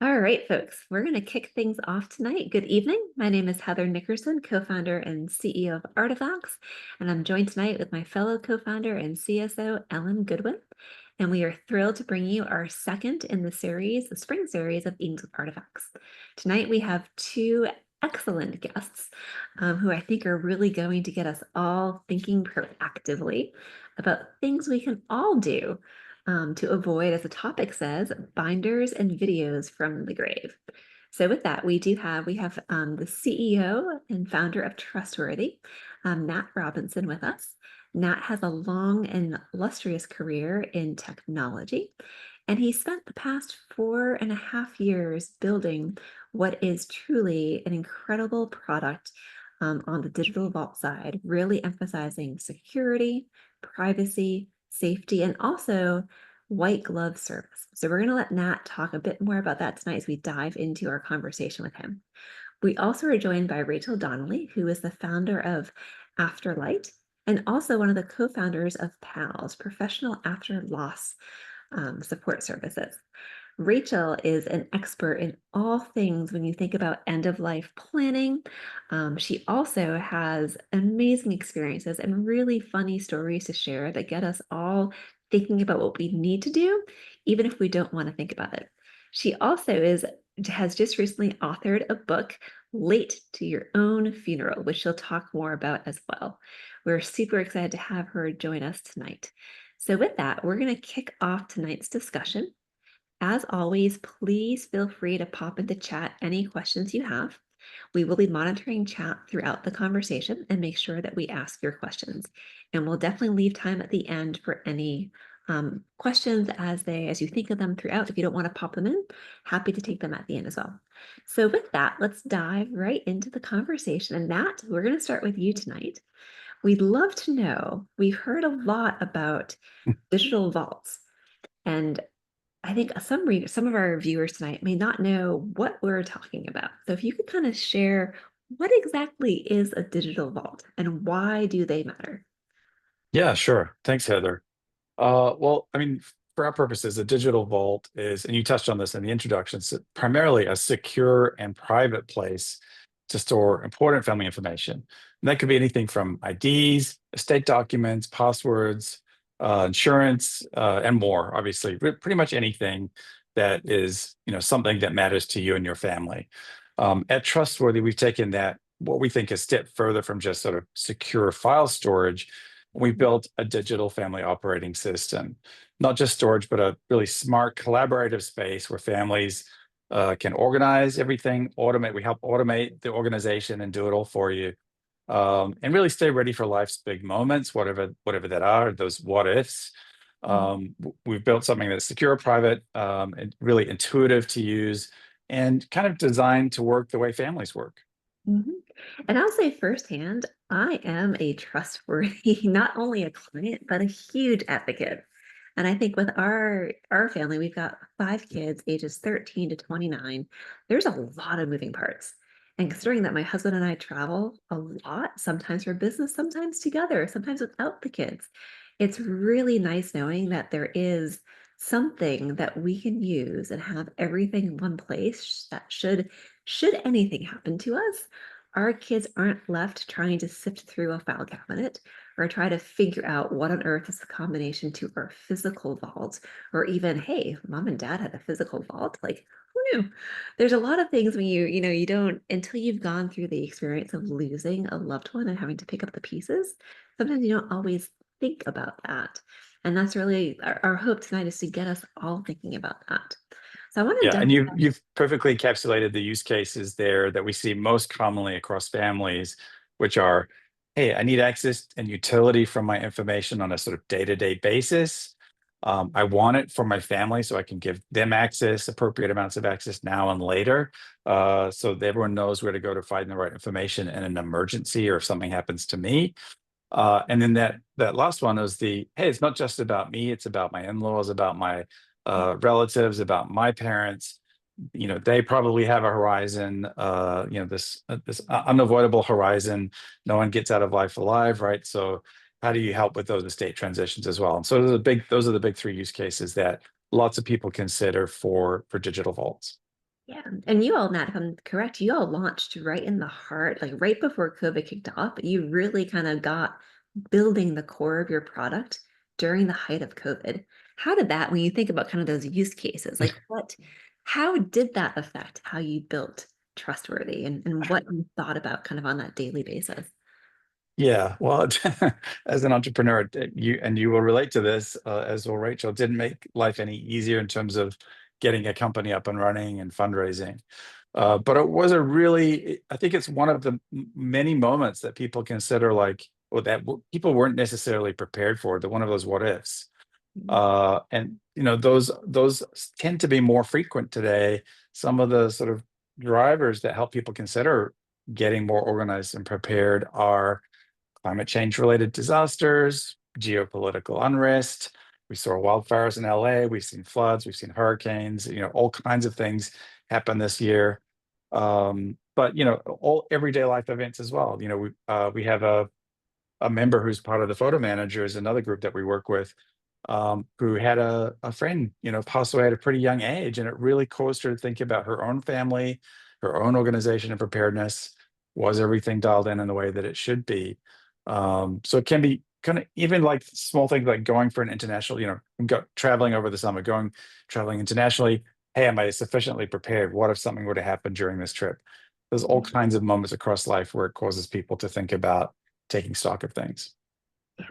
All right, folks, we're going to kick things off tonight. Good evening. My name is Heather Nickerson, co-founder and CEO of Artifacts, and I'm joined tonight with my fellow co-founder and CSO, Ellen Goodwin. And we are thrilled to bring you our second in the series, the spring series of Evenings with Artifacts. Tonight we have two excellent guests who I think are really going to get us all thinking proactively about things we can all do to avoid, as the topic says, binders and videos from the grave. So with that, we have the CEO and founder of Trustworthy, Nat Robinson, with us. Nat has a long and illustrious career in technology, and he spent the past 4.5 years building what is truly an incredible product on the digital vault side, really emphasizing security, privacy, safety, and also white glove service. So we're going to let Nat talk a bit more about that tonight as we dive into our conversation with him. We also are joined by Rachel Donnelly, who is the founder of AfterLight and also one of the co-founders of PALS, Professional After Loss Support Services. Rachel is an expert in all things when you think about end-of-life planning. She also has amazing experiences and really funny stories to share that get us all thinking about what we need to do, even if we don't want to think about it. She also has just recently authored a book, Late to Your Own Funeral, which she'll talk more about as well. We're super excited to have her join us tonight. So with that, we're going to kick off tonight's discussion. As always, please feel free to pop into chat any questions you have. We will be monitoring chat throughout the conversation and make sure that we ask your questions. And we'll definitely leave time at the end for any questions as you think of them throughout. If you don't want to pop them in, happy to take them at the end as well. So with that, let's dive right into the conversation. And Nat, we're going to start with you tonight. We'd love to know, we've heard a lot about digital vaults, and I think some of our viewers tonight may not know what we're talking about. So if you could kind of share, what exactly is a digital vault and why do they matter? Yeah, sure. Thanks, Heather. Well, I mean, for our purposes, a digital vault is, and you touched on this in the introduction, primarily a secure and private place to store important family information. And that could be anything from IDs, estate documents, passwords, insurance, and more, obviously. Pretty much anything that is, something that matters to you and your family. At Trustworthy, we've taken that, what we think, a step further from just sort of secure file storage. We built a digital family operating system, not just storage, but a really smart collaborative space where families can organize everything, automate. We help automate the organization and do it all for you, and really stay ready for life's big moments, whatever that are, those what ifs. We've built something that's secure, private, and really intuitive to use, and kind of designed to work the way families work. Mhm. And I'll say firsthand, I am a trustworthy, not only a client, but a huge advocate. And I think with our family, we've got 5 kids, ages 13 to 29. There's a lot of moving parts. And considering that my husband and I travel a lot, sometimes for business, sometimes together, sometimes without the kids, it's really nice knowing that there is something that we can use and have everything in one place that should anything happen to us, our kids aren't left trying to sift through a file cabinet or try to figure out what on earth is the combination to our physical vault, or even, hey, mom and dad had a physical vault. Like, who knew? There's a lot of things when you don't, until you've gone through the experience of losing a loved one and having to pick up the pieces, sometimes you don't always think about that. And that's really our hope tonight, is to get us all thinking about that. So I want to Yeah, dive. and you've perfectly encapsulated the use cases there that we see most commonly across families, which are, hey, I need access and utility from my information on a sort of day-to-day basis. I want it for my family so I can give them access, appropriate amounts of access now and later, so that everyone knows where to go to find the right information in an emergency or if something happens to me. And then that last one is the, hey, it's not just about me, it's about my in-laws, about my relatives, about my parents. They probably have a horizon, this unavoidable horizon. No one gets out of life alive, right? So how do you help with those estate transitions as well? And so those are the big three use cases that lots of people consider for digital vaults. Yeah. And you all, Nat, if I'm correct, you all launched right in the heart, like right before COVID kicked off. You really kind of got building the core of your product during the height of COVID. How did that, when you think about kind of those use cases, like how did that affect how you built Trustworthy and what you thought about kind of on that daily basis? Yeah, well, as an entrepreneur, you will relate to this, as will Rachel. It didn't make life any easier in terms of getting a company up and running and fundraising. But it was a really, I think it's one of the many moments that people consider like, well, people weren't necessarily prepared for. The one of those what ifs. And those tend to be more frequent today. Some of the sort of drivers that help people consider getting more organized and prepared are climate change related disasters, geopolitical unrest. We saw wildfires in LA, we've seen floods, we've seen hurricanes, all kinds of things happen this year. But all everyday life events as well. We have a member who's part of the photo managers, another group that we work with, who had a friend, pass away at a pretty young age. And it really caused her to think about her own family, her own organization and preparedness. Was everything dialed in the way that it should be? So it can be kind of even like small things like going for an international, traveling over the summer, traveling internationally. Hey, am I sufficiently prepared? What if something were to happen during this trip? There's all kinds of moments across life where it causes people to think about taking stock of things. Yeah.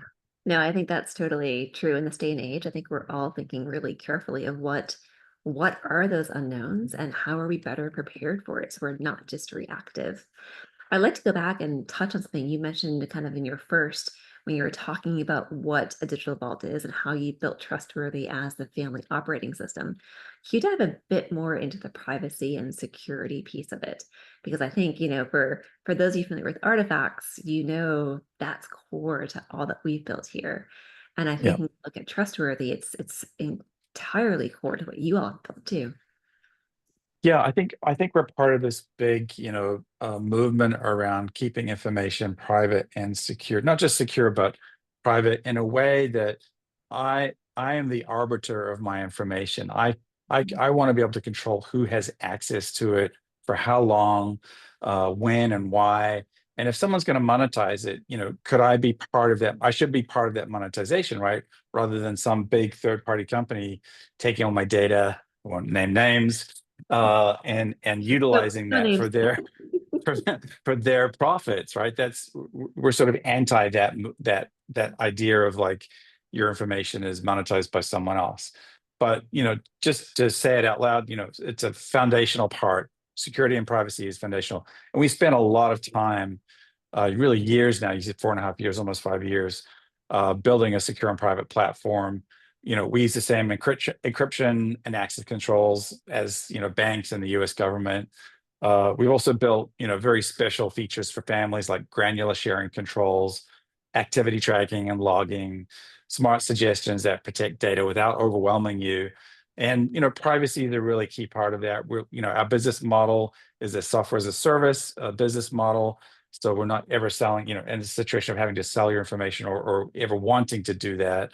No, I think that's totally true in this day and age. I think we're all thinking really carefully of what are those unknowns and how are we better prepared for it so we're not just reactive. I'd like to go back and touch on something you mentioned kind of in your first, when you were talking about what a digital vault is and how you built Trustworthy as the family operating system. Can you dive a bit more into the privacy and security piece of it? Because I think, for those of you familiar with artifacts, that's core to all that we've built here. And I think Yeah. when you look at Trustworthy, it's entirely core to what you all built too. Yeah, I think we're part of this big, movement around keeping information private and secure, not just secure, but private in a way that I am the arbiter of my information. I want to be able to control who has access to it, for how long, when, and why. And if someone's going to monetize it, could I be part of that? I should be part of that monetization, right? Rather than some big third-party company taking all my data. I won't name names, and No, utilizing no that names. for, for their profits, right? We're sort of anti that idea of like your information is monetized by someone else. But just to say it out loud, it's a foundational part. Security and privacy is foundational, and we spent a lot of time, really years now. You said 4.5 years, almost 5 years, building a secure and private platform. We use the same encryption and access controls as banks and the U.S. government. We've also built very special features for families like granular sharing controls, activity tracking and logging, smart suggestions that protect data without overwhelming you. And privacy is a really key part of that. Our business model is a software as a service business model. So we're not ever selling, in a situation of having to sell your information, or ever wanting to do that.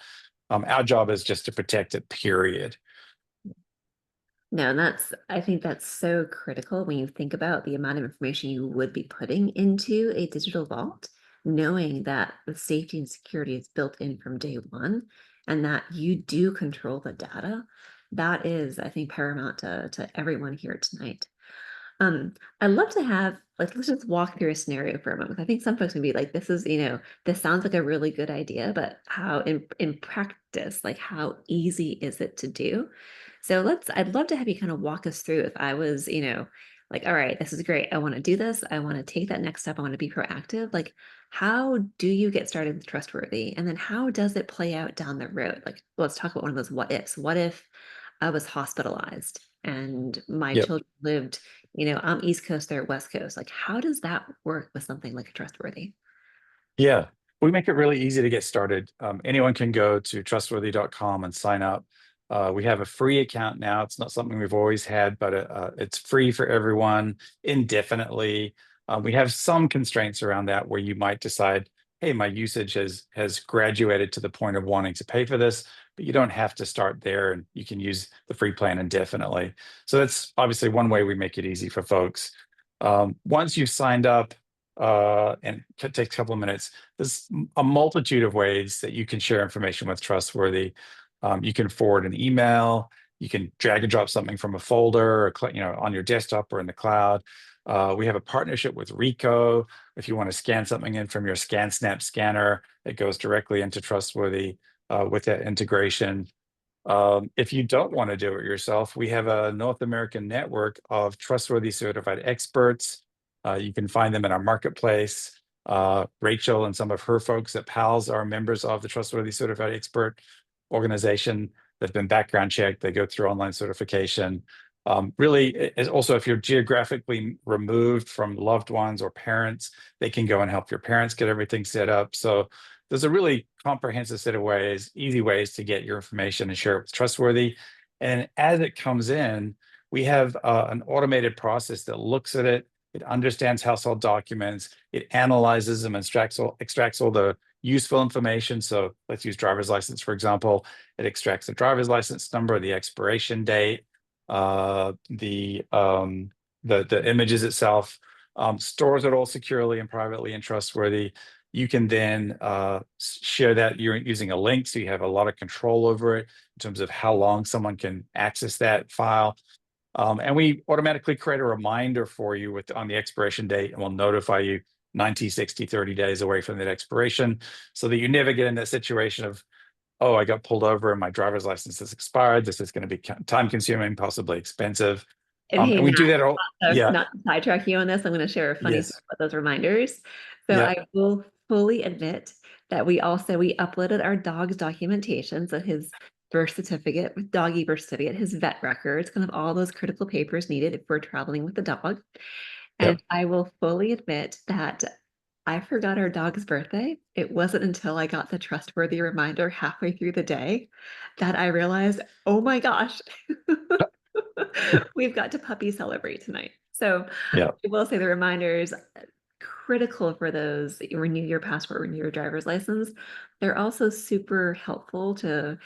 Our job is just to protect it, period. No, and I think that's so critical when you think about the amount of information you would be putting into a digital vault, knowing that the safety and security is built in from day one and that you do control the data. That is, I think, paramount to everyone here tonight. I'd love to have, like, let's just walk through a scenario for a moment. I think some folks may be like, this sounds like a really good idea, but how in practice, like how easy is it to do? So I'd love to have you kind of walk us through if I was, like, all right, this is great. I want to do this. I want to take that next step. I want to be proactive. Like, how do you get started with Trustworthy? And then how does it play out down the road? Like, let's talk about one of those what ifs. What if I was hospitalized and my Yep. children lived, I'm East Coast, they're West Coast. Like, how does that work with something like Trustworthy? Yeah. We make it really easy to get started. Anyone can go to trustworthy.com and sign up. We have a free account now. It's not something we've always had, but it's free for everyone indefinitely. We have some constraints around that where you might decide, hey, my usage has graduated to the point of wanting to pay for this, but you don't have to start there, and you can use the free plan indefinitely. So that's obviously one way we make it easy for folks. Once you've signed up, and it takes a couple of minutes, there's a multitude of ways that you can share information with Trustworthy. You can forward an email. You can drag and drop something from a folder, or on your desktop or in the cloud. We have a partnership with Ricoh. If you want to scan something in from your ScanSnap scanner, it goes directly into Trustworthy with that integration. If you don't want to do it yourself, we have a North American network of trustworthy certified experts. You can find them in our marketplace. Rachel and some of her folks at PALS are members of the Trustworthy Certified Expert organization. They've been background checked. They go through online certification. Really, also, if you're geographically removed from loved ones or parents, they can go and help your parents get everything set up. So there's a really comprehensive set of ways, easy ways to get your information and share it with Trustworthy. And as it comes in, we have an automated process that looks at it. It understands household documents. It analyzes them and extracts all the useful information. So let's use driver's license, for example. It extracts the driver's license number, the expiration date, the images itself, stores it all securely and privately and Trustworthy. You can then share that you're using a link, so you have a lot of control over it in terms of how long someone can access that file. And we automatically create a reminder for you on the expiration date, and we'll notify you 90, 60, 30 days away from that expiration, so that you never get in that situation of, oh, I got pulled over and my driver's license has expired. This is going to be time consuming, possibly expensive. And hey, And we Nat, do that all. Yeah. not to sidetrack you on this, I'm going to share a funny story Yes. about those reminders. So Yeah. I will fully admit that we uploaded our dog's documentation, so his birth certificate, with doggy birth certificate, his vet records, kind of all those critical papers needed if we're traveling with the dog. And Yep. I will fully admit that I forgot our dog's birthday. It wasn't until I got the Trustworthy reminder halfway through the day that I realized, oh my gosh, we've got to puppy celebrate tonight. So Yeah. I will say the reminders critical for those renew your passport, renew your driver's license. They're also super helpful to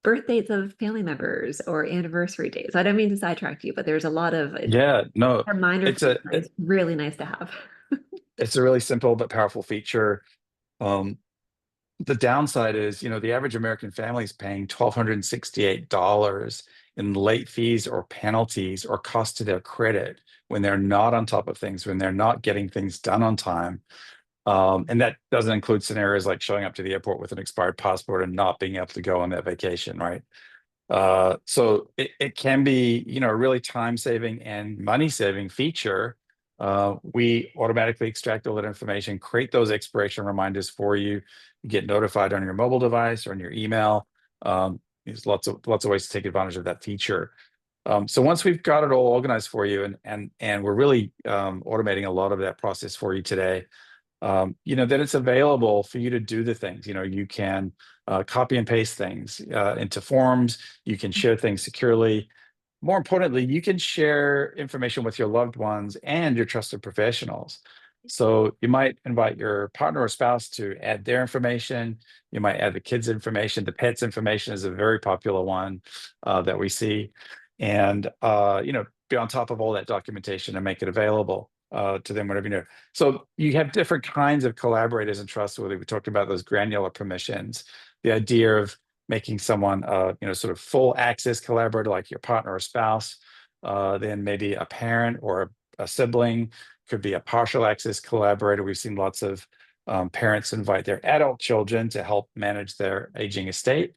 birth dates of family members or anniversary dates. I don't mean to sidetrack you, but there's a lot of Yeah. No, reminder it's feature a is really nice to have. it's a really simple but powerful feature. Um, the downside is, the average American family is paying $1,268 in late fees or penalties or cost to their credit when they're not on top of things, when they're not getting things done on time. And that doesn't include scenarios like showing up to the airport with an expired passport and not being able to go on that vacation, right? So it can be, a really time-saving and money-saving feature. We automatically extract all that information, create those expiration reminders for you. You get notified on your mobile device or on your email. There's lots of ways to take advantage of that feature. So once we've got it all organized for you, and we're really automating a lot of that process for you today, then it's available for you to do the things. You can copy and paste things into forms. You can share things securely. More importantly, you can share information with your loved ones and your trusted professionals. So you might invite your partner or spouse to add their information. You might add the kids' information. The pets' information is a very popular one that we see. And, be on top of all that documentation and make it available to them whenever you know. So you have different kinds of collaborators in Trustworthy. We talked about those granular permissions, the idea of making someone, sort of full access collaborator like your partner or spouse, then maybe a parent or a sibling, could be a partial access collaborator. We've seen lots of parents invite their adult children to help manage their aging estate.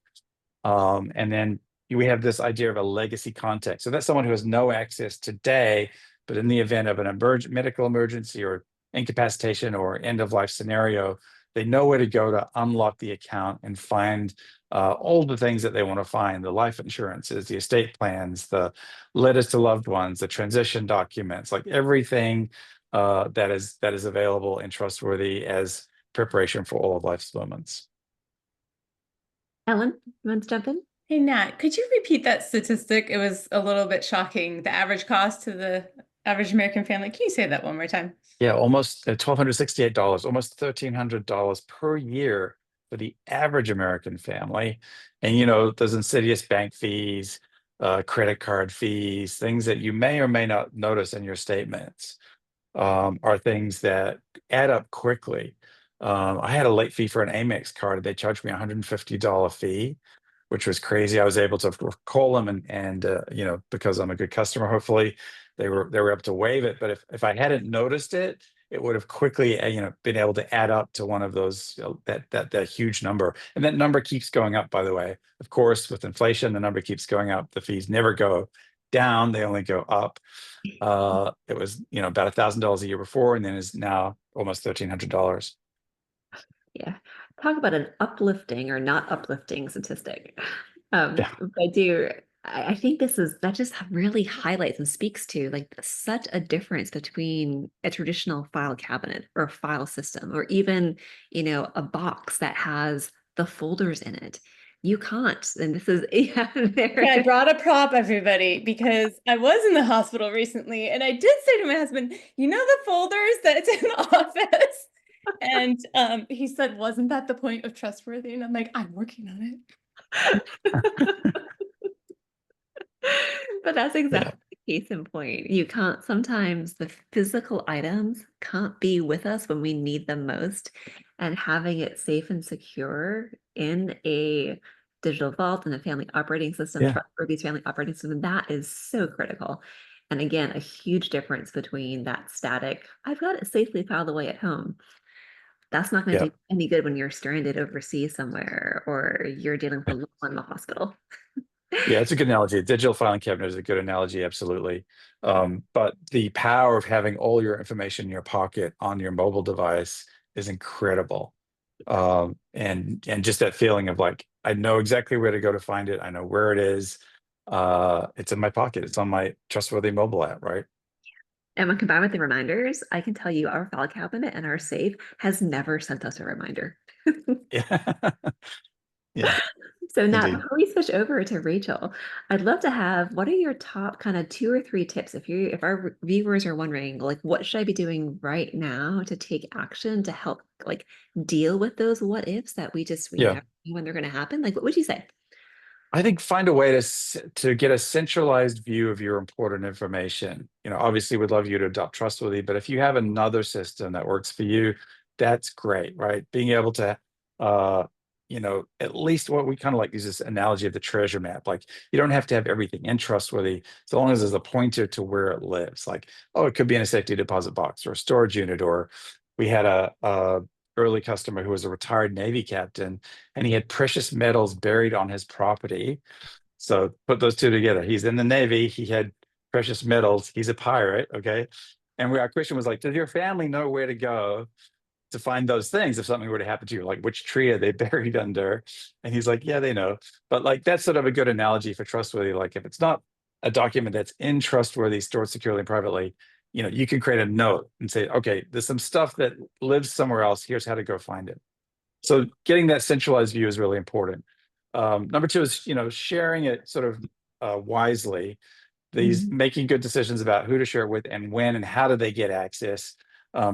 And then we have this idea of a legacy contact. So that's someone who has no access today, but in the event of an medical emergency or incapacitation or end of life scenario, they know where to go to unlock the account and find all the things that they want to find: the life insurances, the estate plans, the letters to loved ones, the transition documents, like everything that is available and trustworthy as preparation for all of life's moments. Ellen, you want to jump in? Hey Nat, could you repeat that statistic? It was a little bit shocking. The average cost to the Average American family. Can you say that one more time? Yeah, almost $1,268, almost $1,300 per year for the average American family. And those insidious bank fees, credit card fees, things that you may or may not notice in your statements, are things that add up quickly. I had a late fee for an Amex card. They charged me a $150 fee, which was crazy. I was able to call them and because I'm a good customer, hopefully they were able to waive it. But if I hadn't noticed it, it would have quickly been able to add up to one of those that huge number. And that number keeps going up, by the way. Of course, with inflation, the number keeps going up. The fees never go down, they only go up. It was about $1,000 a year before, and then is now almost $1,300. Yeah. Talk about an uplifting or not uplifting statistic. Yeah, But I think that just really highlights and speaks to like such a difference between a traditional file cabinet or a file system, or even, a box that has the folders in it. You can't, and this is, yeah, Okay, I brought a prop, everybody, because I was in the hospital recently, and I did say to my husband, you know the folders that's in the office? And he said, wasn't that the point of Trustworthy? And I'm like, I'm working on it. But that's yeah, exactly the case in point. You can't, sometimes the physical items can't be with us when we need them most. And having it safe and secure in a digital vault and a family operating system, yeah, Trustworthy's family operating system, that is so critical. And again, a huge difference between that static, I've got it safely filed away at home. That's not going to yeah. do any good when you're stranded overseas somewhere or you're dealing with a loved one in the hospital. Yeah, it's a good analogy. A digital filing cabinet is a good analogy, absolutely. But the power of having all your information in your pocket on your mobile device is incredible. And just that feeling of like, I know exactly where to go to find it. I know where it is. It's in my pocket. It's on my Trustworthy mobile app, right? And when combined with the reminders, I can tell you our file cabinet and our safe has never sent us a reminder. Yeah, yeah, So Nat, indeed. before we switch over to Rachel, I'd love to have, what are your top kind of 2 or 3 tips if our viewers are wondering, like, what should I be doing right now to take action to help like deal with those what ifs that we Yeah. never know when they're going to happen? Like, what would you say? I think find a way to get a centralized view of your important information. Obviously, we'd love you to adopt Trustworthy, but if you have another system that works for you, that's great, right? Being able to, at least what we kind of like use this analogy of the treasure map. Like you don't have to have everything in Trustworthy, so long as there's a pointer to where it lives. Like, oh, it could be in a safety deposit box or a storage unit, or we had a early customer who was a retired Navy captain and he had precious metals buried on his property. So put those two together. He's in the Navy. He had precious metals. He's a pirate. Okay. And our question was like, does your family know where to go to find those things if something were to happen to you? Like, which tree are they buried under? And he's like, yeah, they know. But like, that's sort of a good analogy for Trustworthy. Like, if it's not a document that's in Trustworthy, stored securely and privately, you can create a note and say, okay, there's some stuff that lives somewhere else. Here's how to go find it. So getting that centralized view is really important. Number two is, sharing it sort of wisely. These Mhm. making good decisions about who to share it with and when and how do they get access.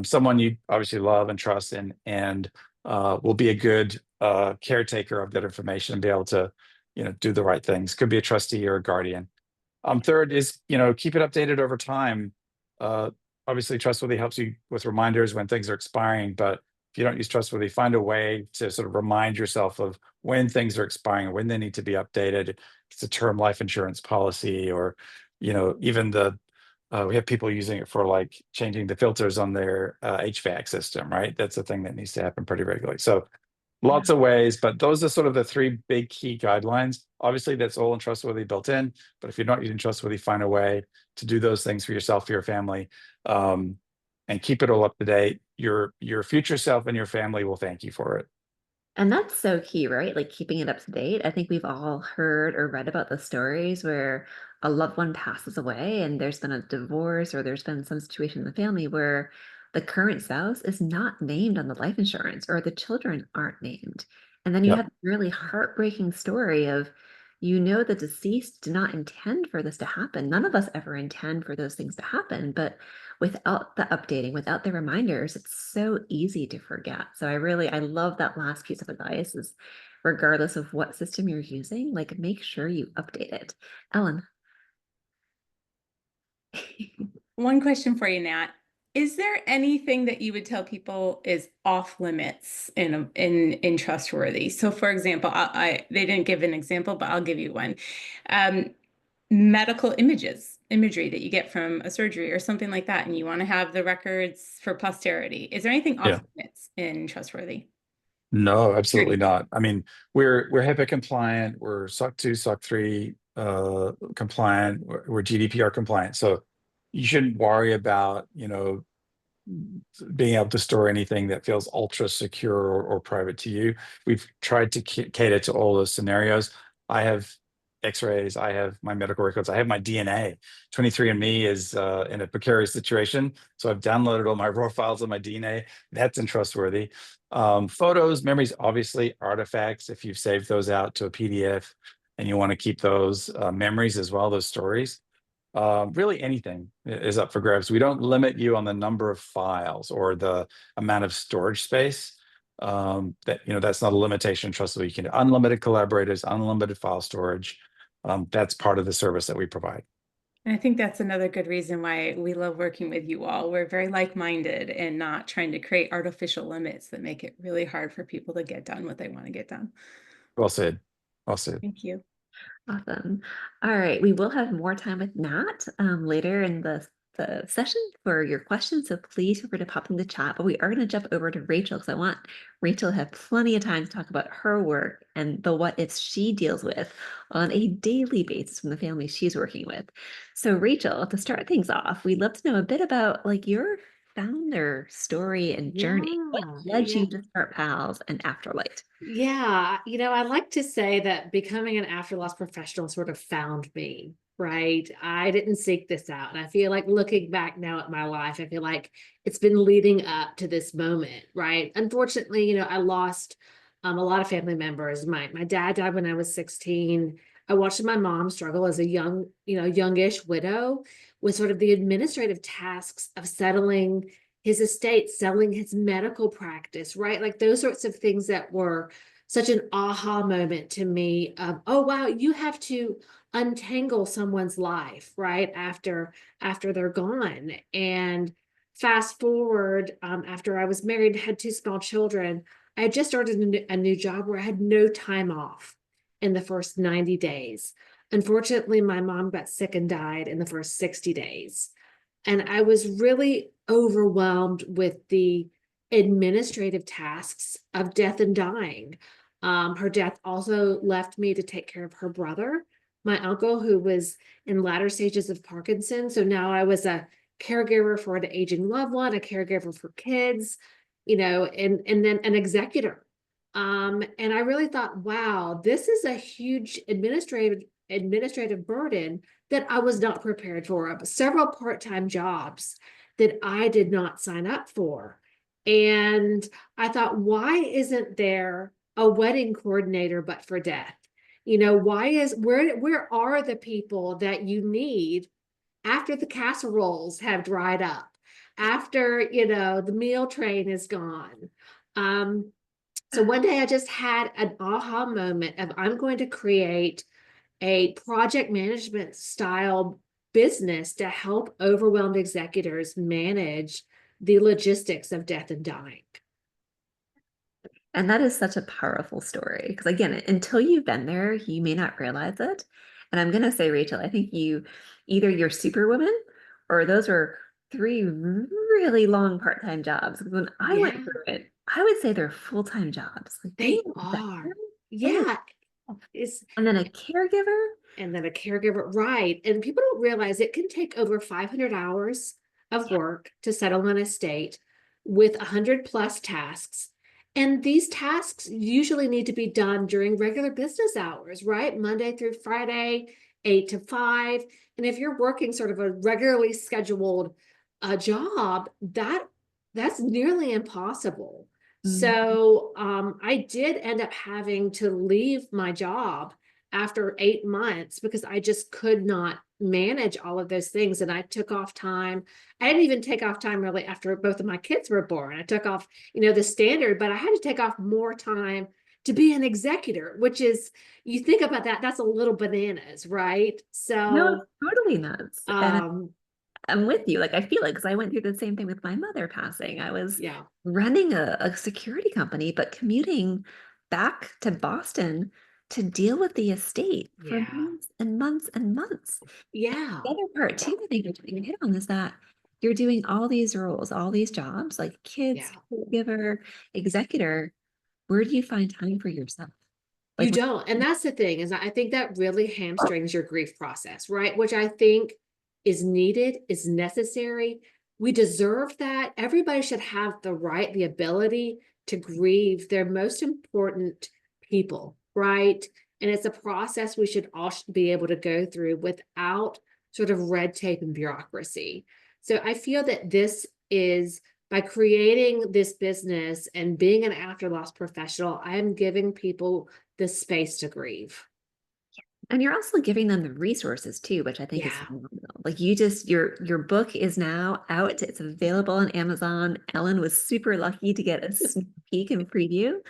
Someone you obviously love and trust and will be a good caretaker of that information and be able to, do the right things. Could be a trustee or a guardian. Third is, keep it updated over time. Uh, Obviously, Trustworthy helps you with reminders when things are expiring, but if you don't use Trustworthy, find a way to sort of remind yourself of when things are expiring and when they need to be updated. It's a term life insurance policy, or, even we have people using it for like changing the filters on their HVAC system, right? That's a thing that needs to happen pretty regularly. So Yeah. lots of ways, but those are sort of the three big key guidelines. Obviously, that's all in Trustworthy built in, but if you're not using Trustworthy, find a way to do those things for yourself, for your family, um, and keep it all up to date. Your future self and your family will thank you for it. And that's so key, right? Like keeping it up to date. I think we've all heard or read about the stories where a loved one passes away and there's been a divorce or there's been some situation in the family where the current spouse is not named on the life insurance or the children aren't named. And then you Yep. have a really heartbreaking story of you know the deceased did not intend for this to happen. None of us ever intend for those things to happen, but without the updating, without the reminders, it's so easy to forget. So I love that last piece of advice is regardless of what system you're using, like make sure you update it. Ellen. One question for you, Nat. Is there anything that you would tell people is off limits in Trustworthy? So, for example, they didn't give an example, but I'll give you one. Medical imagery that you get from a surgery or something like that, and you want to have the records for posterity. Is there anything Yeah. off limits in Trustworthy? No, absolutely not. I mean, we're HIPAA compliant, we're SOC 2, SOC 3 compliant, we're GDPR compliant. So you shouldn't worry about, being able to store anything that feels ultra secure or private to you. We've tried to cater to all those scenarios. I have x-rays, I have my medical records, I have my DNA. 23andMe is in a precarious situation, so I've downloaded all my raw files of my DNA. That's in Trustworthy. Photos, memories, obviously. Artifacts, if you've saved those out to a PDF and you want to keep those memories as well, those stories. Really anything is up for grabs. We don't limit you on the number of files or the amount of storage space. That's not a limitation in Trustworthy. You can do unlimited collaborators, unlimited file storage. That's part of the service that we provide. And I think that's another good reason why we love working with you all. We're very like-minded and not trying to create artificial limits that make it really hard for people to get done what they want to get done. Well said. Well said. Thank you. Awesome. All right. We will have more time with Nat later in the session for your questions. So please feel free to pop in the chat. But we are going to jump over to Rachel because I want Rachel to have plenty of time to talk about her work and the what ifs she deals with on a daily basis from the family she's working with. So Rachel, to start things off, we'd love to know a bit about like your founder story and journey. What led you to start PALS and AfterLight? Yeah, I like to say that becoming an after loss professional sort of found me, right? I didn't seek this out. And I feel like looking back now at my life, I feel like it's been leading up to this moment, right? Unfortunately, I lost a lot of family members. My dad died when I was 16. I watched my mom struggle as a youngish widow with sort of the administrative tasks of settling his estate, selling his medical practice, right? Like those sorts of things that were such an aha moment to me of, oh, wow, you have to untangle someone's life, right? After they're gone. And fast forward, after I was married, had two small children, I had just started a new job where I had no time off in the first 90 days. Unfortunately, my mom got sick and died in the first 60 days. And I was really overwhelmed with the administrative tasks of death and dying. Her death also left me to take care of her brother, my uncle, who was in latter stages of Parkinson's. So now I was a caregiver for an aging loved one, a caregiver for kids, and then an executor. And I really thought, wow, this is a huge administrative burden that I was not prepared for. Several part-time jobs that I did not sign up for. And I thought, why isn't there a wedding coordinator but for death? Where are the people that you need after the casseroles have dried up, after the meal train is gone? So one day I just had an aha moment of I'm going to create a project management style business to help overwhelmed executors manage the logistics of death and dying. And that is such a powerful story because again, until you've been there, you may not realize it. And I'm going to say, Rachel, I think you're superwoman or those are three really long part-time jobs. Because when I went through it, I would say they're full-time jobs. Like, They are. Yeah. And then a caregiver. And then a caregiver, right. And people don't realize it can take over 500 hours of work to settle an estate with 100+ tasks. And these tasks usually need to be done during regular business hours, right? Monday through Friday, 8 to 5. And if you're working sort of a regularly scheduled job, that's nearly impossible. So I did end up having to leave my job after 8 months because I just could not manage all of those things. And I took off time. I didn't even take off time really after both of my kids were born. I took off, the standard, but I had to take off more time to be an executor, which is, you think about that, that's a little bananas, right? No, So, it's totally nuts. And I'm with you. Like, I feel like, because I went through the same thing with my mother passing. I was yeah, running a security company, but commuting back to Boston to deal with the estate for yeah, months and months and months. yeah, The other part too, I think you hit on is that you're doing all these roles, all these jobs, like kids, yeah. caregiver, executor. Where do you find time for yourself? You Like, don't. And that's the thing, is I think that really hamstrings your grief process, right? Which I think is needed, is necessary. We deserve that. Everybody should have the right, the ability to grieve their most important people, right? And it's a process we should all be able to go through without sort of red tape and bureaucracy. So I feel that this is, by creating this business and being an after loss professional, I am giving people the space to grieve. and you're also giving them the resources too, which I think is Yeah. phenomenal. Like, you just, your book is now out. It's available on Amazon. Ellen was super lucky to get a sneak peek and preview.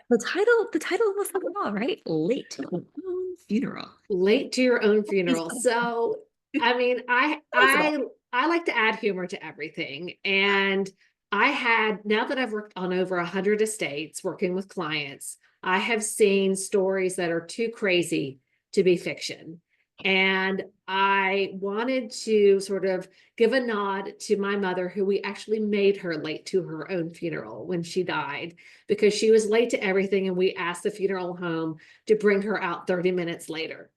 The title was the all, right? Late to my own funeral. Late to your own funeral. So, I mean, Tell us about I like to add humor to everything. And now that I've worked on over 100 estates working with clients, I have seen stories that are too crazy to be fiction. And I wanted to sort of give a nod to my mother, who we actually made her late to her own funeral when she died, because she was late to everything. And we asked the funeral home to bring her out 30 minutes later.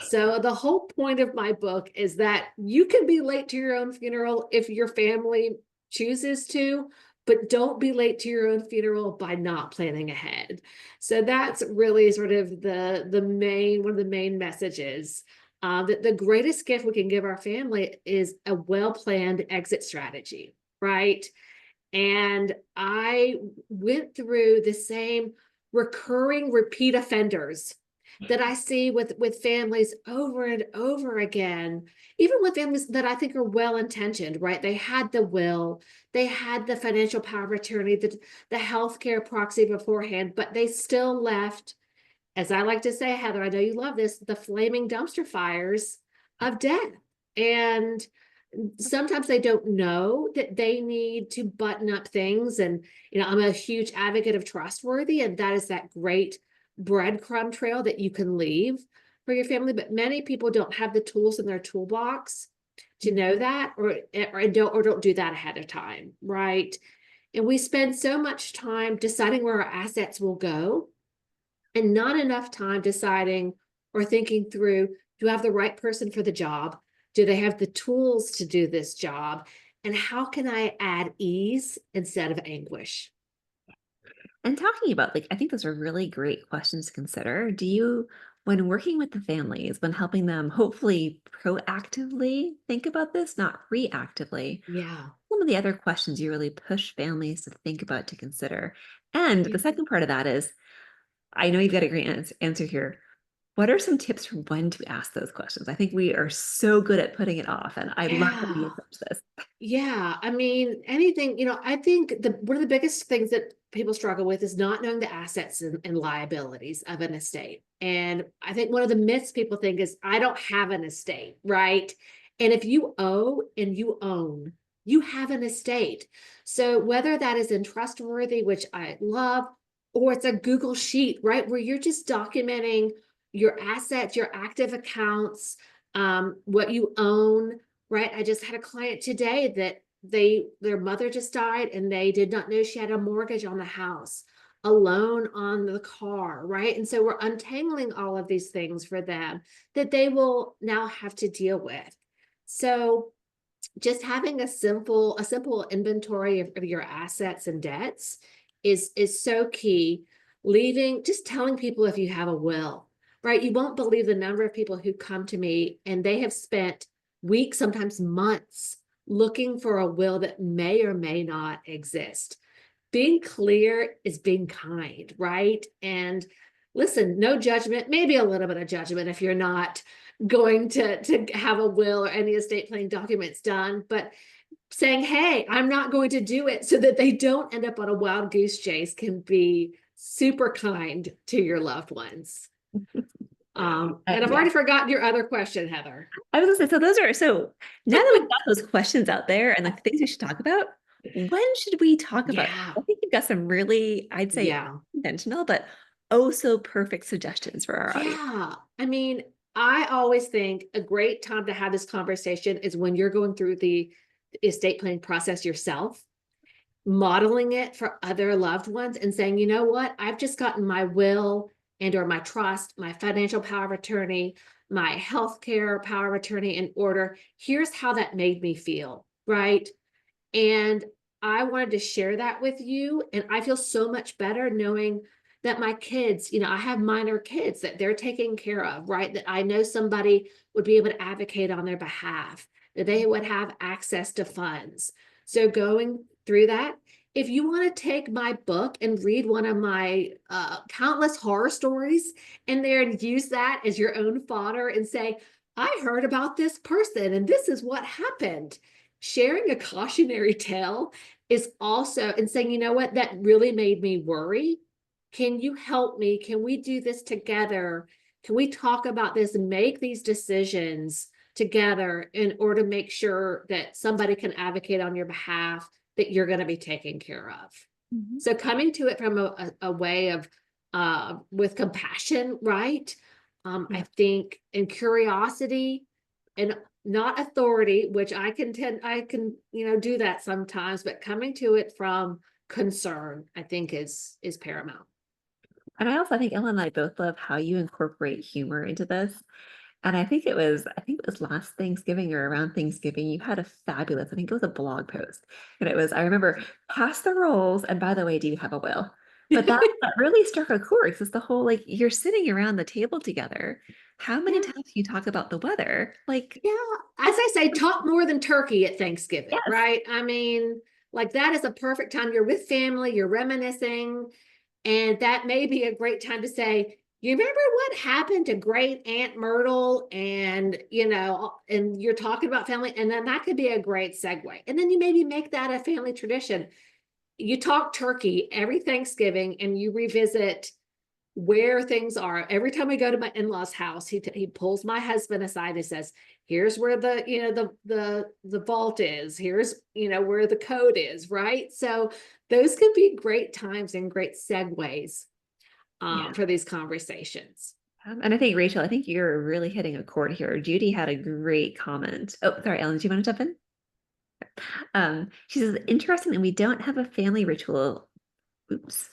So the whole point of my book is that you can be late to your own funeral if your family chooses to, but don't be late to your own funeral by not planning ahead. So that's really sort of one of the main messages. That the greatest gift we can give our family is a well-planned exit strategy, right? And I went through the same recurring repeat offenders that I see with families over and over again, even with families that I think are well-intentioned, right? They had the will, they had the financial power of attorney, the healthcare proxy beforehand, but they still left, as I like to say, Heather, I know you love this, the flaming dumpster fires of death. And sometimes they don't know that they need to button up things. And, I'm a huge advocate of Trustworthy, and that is that great breadcrumb trail that you can leave for your family. But many people don't have the tools in their toolbox to know that, or don't do that ahead of time, right? And we spend so much time deciding where our assets will go, and not enough time deciding or thinking through, do I have the right person for the job? Do they have the tools to do this job? And how can I add ease instead of anguish? And talking about, like, I think those are really great questions to consider. Do you, when working with the families, when helping them hopefully proactively think about this, not reactively, Yeah. some of the other questions you really push families to think about, to consider? And the second part of that is, I know you've got a great answer here. What are some tips for when to ask those questions? I think we are so good at putting it off, and I love that you Yeah. approach this. Yeah. I mean, anything, I think one of the biggest things that people struggle with is not knowing the assets and liabilities of an estate. And I think one of the myths people think is, I don't have an estate, right? And if you owe and you own, you have an estate. So whether that is in Trustworthy, which I love, or it's a Google sheet, right, where you're just documenting your assets, your active accounts, what you own, right? I just had a client today that their mother just died, and they did not know she had a mortgage on the house, a loan on the car, right? And so we're untangling all of these things for them that they will now have to deal with. So just having a simple inventory of your assets and debts is so key. Just telling people if you have a will, right? You won't believe the number of people who come to me and they have spent weeks, sometimes months, looking for a will that may or may not exist. Being clear is being kind, right? And listen, no judgment, maybe a little bit of judgment if you're not going to have a will or any estate planning documents done, but saying, hey, I'm not going to do it so that they don't end up on a wild goose chase can be super kind to your loved ones. And I've already forgotten your other question, Heather. I was gonna say, so now that we've got those questions out there and like things we should talk about, when should we talk about? Yeah. I think you've got some really, I'd say, Yeah. intentional, but oh so perfect suggestions for our audience. Yeah. I mean, I always think a great time to have this conversation is when you're going through the estate planning process yourself, modeling it for other loved ones and saying, you know what, I've just gotten my will and or my trust, my financial power of attorney, my healthcare power of attorney in order. Here's how that made me feel, right? And I wanted to share that with you. And I feel so much better knowing that my kids, I have minor kids that they're taking care of, right? That I know somebody would be able to advocate on their behalf, that they would have access to funds. So going through that, if you want to take my book and read one of my countless horror stories in there and use that as your own fodder and say, I heard about this person and this is what happened. Sharing a cautionary tale is also, and saying, you know what, that really made me worry. Can you help me? Can we do this together? Can we talk about this and make these decisions together in order to make sure that somebody can advocate on your behalf, that you're going to be taken care of? Mm-hmm. So coming to it from a way of with compassion, right? I think, and curiosity and not authority, which I can do that sometimes, but coming to it from concern, I think is paramount. And I think Ellen and I both love how you incorporate humor into this. And I think it was last Thanksgiving or around Thanksgiving, you had a fabulous, I think it was a blog post. And it was, I remember, pass the rolls. And by the way, do you have a will? But that really struck a chord because it's the whole, like, you're sitting around the table together. How many times do you talk about the weather? Like, yeah, as I say, talk more than turkey at Thanksgiving, yes. right? I mean, like that is a perfect time. You're with family, you're reminiscing. And that may be a great time to say, you remember what happened to great Aunt Myrtle? And, and you're talking about family. And then that could be a great segue. And then you maybe make that a family tradition. You talk turkey every Thanksgiving and you revisit where things are. Every time we go to my in-laws' house, he pulls my husband aside and says, here's where the vault is. Here's, where the code is, right? So those can be great times and great segues for these conversations. And I think, Rachel, you're really hitting a chord here. Judy had a great comment. Oh, sorry, Ellen, do you want to jump in? She says, interesting that we don't have a family ritual. Oops.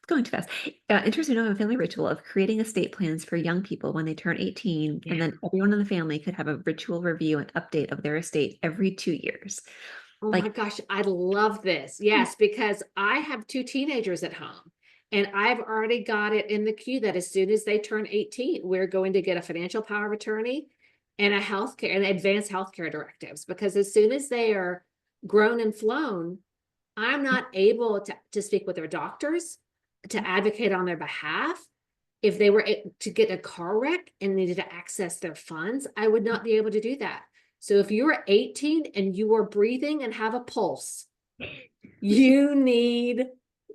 Going too fast. Interesting to know a family ritual of creating estate plans for young people when they turn 18, and then everyone in the family could have a ritual review and update of their estate every 2 years. Oh my gosh, I love this. Yes, because I have 2 teenagers at home and I've already got it in the queue that as soon as they turn 18, we're going to get a financial power of attorney and a healthcare and advanced healthcare directives, because as soon as they are grown and flown, I'm not able to speak with their doctors, to advocate on their behalf. If they were to get a car wreck and needed to access their funds, I would not be able to do that. So if you're 18 and you are breathing and have a pulse, you need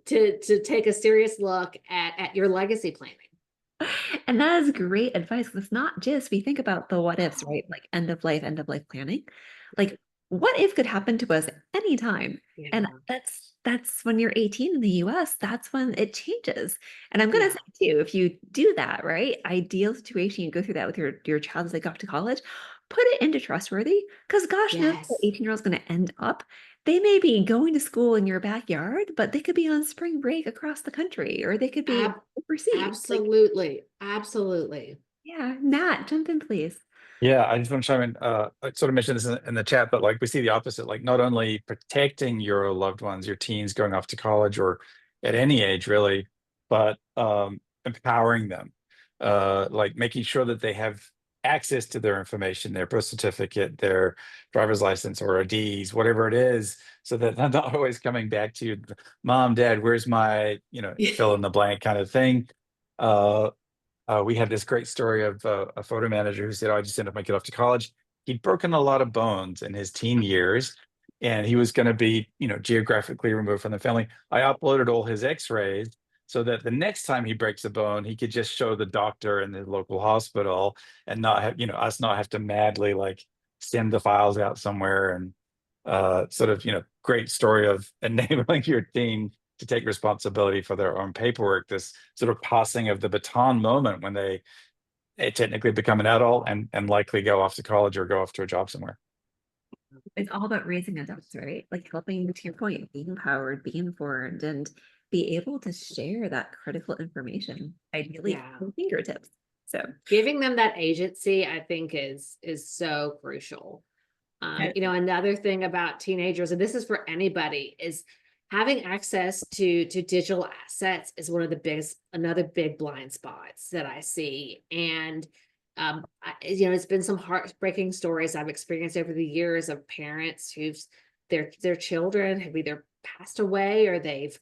to take a serious look at your legacy planning. And that is great advice. It's not just, we think about the what ifs, right? Like end of life planning. Like, what if could happen to us anytime? Yeah. And that's when you're 18 in the US, that's when it changes. And I'm going to say too, if you do that, right? Ideal situation, you go through that with your child as they go off to college, put it into Trustworthy, because gosh knows what 18-year-old is going to end up. They may be going to school in your backyard, but they could be on spring break across the country, or they could be overseas. Absolutely. Absolutely. Yeah. Nat, jump in, please. Yeah, I just want to chime in. I sort of mentioned this in the chat, but like we see the opposite, like not only protecting your loved ones, your teens going off to college or at any age really, but empowering them, like making sure that they have access to their information, their birth certificate, their driver's license or IDs, whatever it is, so that they're not always coming back to you, mom, dad, where's my, fill in the blank kind of thing. we had this great story of a photo manager who said, "Oh, I just sent my kid off to college. He'd broken a lot of bones in his teen years, and he was going to be, geographically removed from the family. I uploaded all his X-rays so that the next time he breaks a bone, he could just show the doctor in the local hospital and not have, us not have to madly like send the files out somewhere." And great story of enabling your teen to take responsibility for their own paperwork, this sort of passing of the baton moment when they technically become an adult and likely go off to college or go off to a job somewhere. It's all about raising adults, right? Like helping, to your point, being empowered, being informed, and be able to share that critical information, ideally Yeah. from fingertips. So Giving them that agency, I think is so crucial. Another thing about teenagers, and this is for anybody, is having access to digital assets is another big blind spots that I see. And it's been some heartbreaking stories I've experienced over the years of parents whose their children have either passed away or they've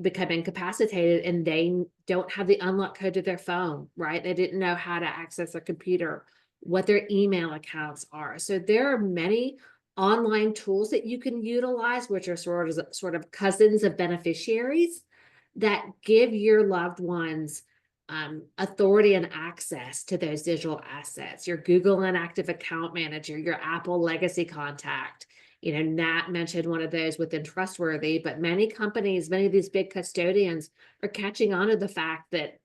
become incapacitated, and they don't have the unlock code to their phone, right? They didn't know how to access a computer, what their email accounts are. So there are many online tools that you can utilize, which are sort of cousins of beneficiaries that give your loved ones authority and access to those digital assets. Your Google Inactive Account Manager, your Apple Legacy Contact. Nat mentioned one of those within Trustworthy, but many companies, many of these big custodians are catching on to the fact that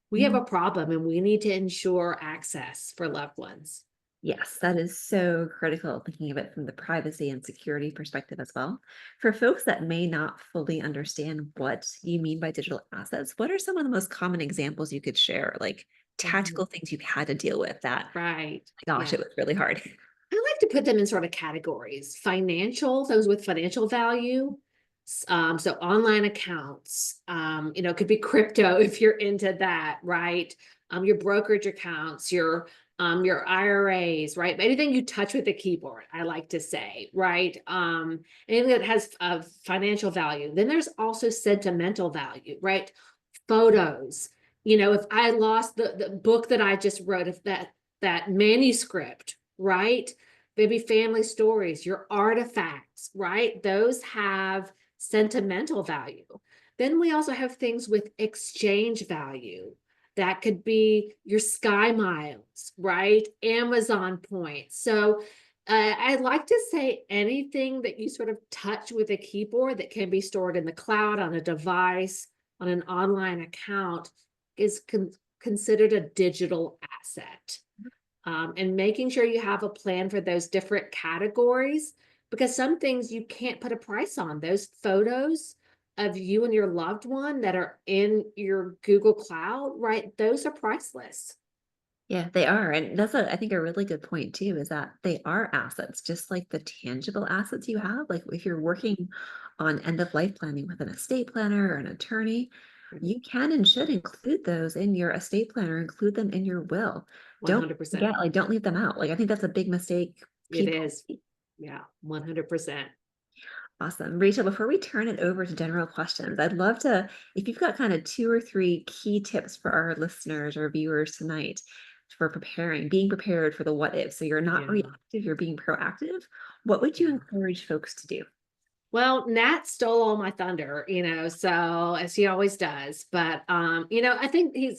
we have a problem and we need to ensure access for loved ones. yes, that is so critical, thinking of it from the privacy and security perspective as well. For folks that may not fully understand what you mean by digital assets, what are some of the most common examples you could share, like tactical things you've had to deal with that, Right. gosh, Yeah. it was really hard. I like to put them in sort of categories. Those with financial value. So online accounts, it could be crypto if you're into that, right? Your brokerage accounts, your IRAs, right? Anything you touch with a keyboard, I like to say, right? Anything that has financial value. Then there's also sentimental value, right? Photos. If I lost the book that I just wrote, if that manuscript, right? Maybe family stories, your artifacts, right? Those have sentimental value. Then we also have things with exchange value. That could be your Sky Miles, right? Amazon points. So I'd like to say anything that you sort of touch with a keyboard that can be stored in the cloud, on a device, on an online account is considered a digital asset. And making sure you have a plan for those different categories, because some things you can't put a price on. Those photos of you and your loved one that are in your Google Cloud, right? Those are priceless. Yeah, they are. And that's I think a really good point too, is that they are assets, just like the tangible assets you have. Like if you're working on end of life planning with an estate planner or an attorney, you can and should include those in your estate planner, include them in your will. Don't 100%. forget, like don't leave them out. Like I think that's a big mistake. It is. Yeah, 100%. Awesome. Rachel, before we turn it over to general questions, I'd love to, if you've got kind of 2 or 3 key tips for our listeners or viewers tonight for being prepared for the what if. So you're not reactive, you're being proactive. What would you encourage folks to do? Well, Nat stole all my thunder, so as he always does. But I think he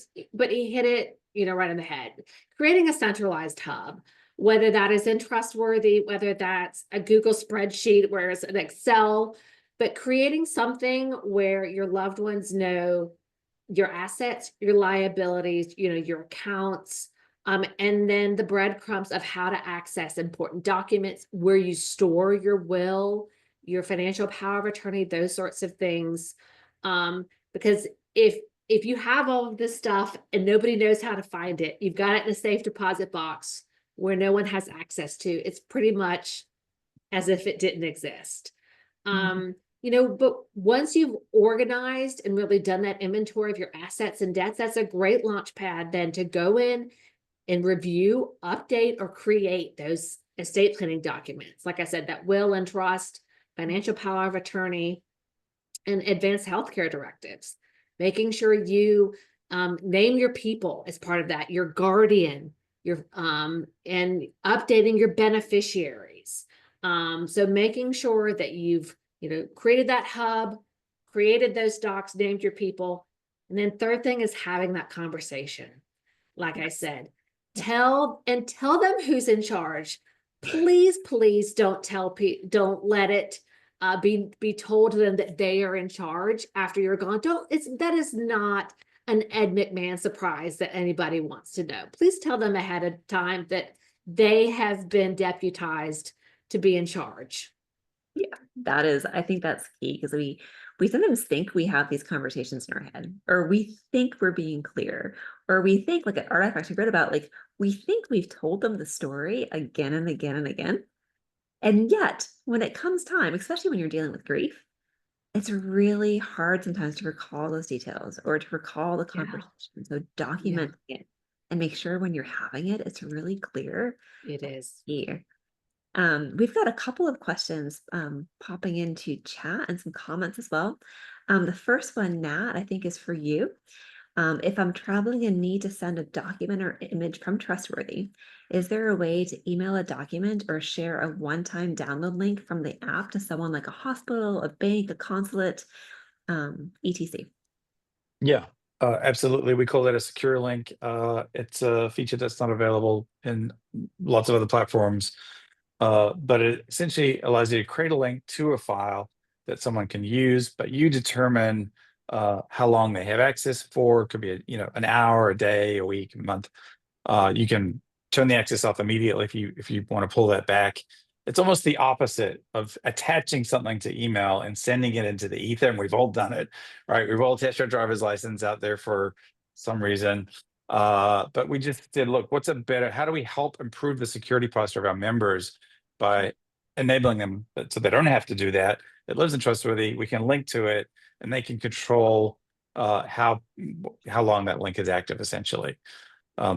hit it, right in the head. Creating a centralized hub, whether that is in Trustworthy, whether that's a Google spreadsheet, where it's an Excel, but creating something where your loved ones know your assets, your liabilities, your accounts, and then the breadcrumbs of how to access important documents, where you store your will, your financial power of attorney, those sorts of things. Because if you have all of this stuff and nobody knows how to find it, you've got it in a safe deposit box where no one has access to, it's pretty much as if it didn't exist. But once you've organized and really done that inventory of your assets and debts, that's a great launch pad then to go in and review, update, or create those estate planning documents. Like I said, that will and trust, financial power of attorney, and advanced healthcare directives. Making sure you Name your people as part of that, your guardian, your and updating your beneficiaries. So making sure that you've, created that hub, created those docs, named your people. And then third thing is having that conversation. Like I said, tell them who's in charge. Please, please don't let it be told to them that they are in charge after you're gone. That is not an Ed McMahon surprise that anybody wants to know. Please tell them ahead of time that they have been deputized to be in charge. Yeah, I think that's key, because we sometimes think we have these conversations in our head, or we think we're being clear, or we think, like at Artifacts we read about, like we think we've told them the story again and again and again. And yet when it comes time, especially when you're dealing with grief, it's really hard sometimes to recall those details or to recall the conversation. So document it and make sure when you're having it, it's really clear. It is. Here. We've got a couple of questions popping into chat and some comments as well. The first one, Nat, I think is for you. If I'm traveling and need to send a document or image from Trustworthy, is there a way to email a document or share a one-time download link from the app to someone like a hospital, a bank, a consulate, etc.? Yeah, absolutely. We call that a secure link. It's a feature that's not available in lots of other platforms, but it essentially allows you to create a link to a file that someone can use, but you determine how long they have access for. It could be an hour, a day, a week, a month. You can turn the access off immediately if you want to pull that back. It's almost the opposite of attaching something to email and sending it into the ether. And we've all done it, right? We've all attached our driver's license out there for some reason. But we just did, look, how do we help improve the security posture of our members by enabling them so they don't have to do that? It lives in Trustworthy. We can link to it and they can control how long that link is active, essentially.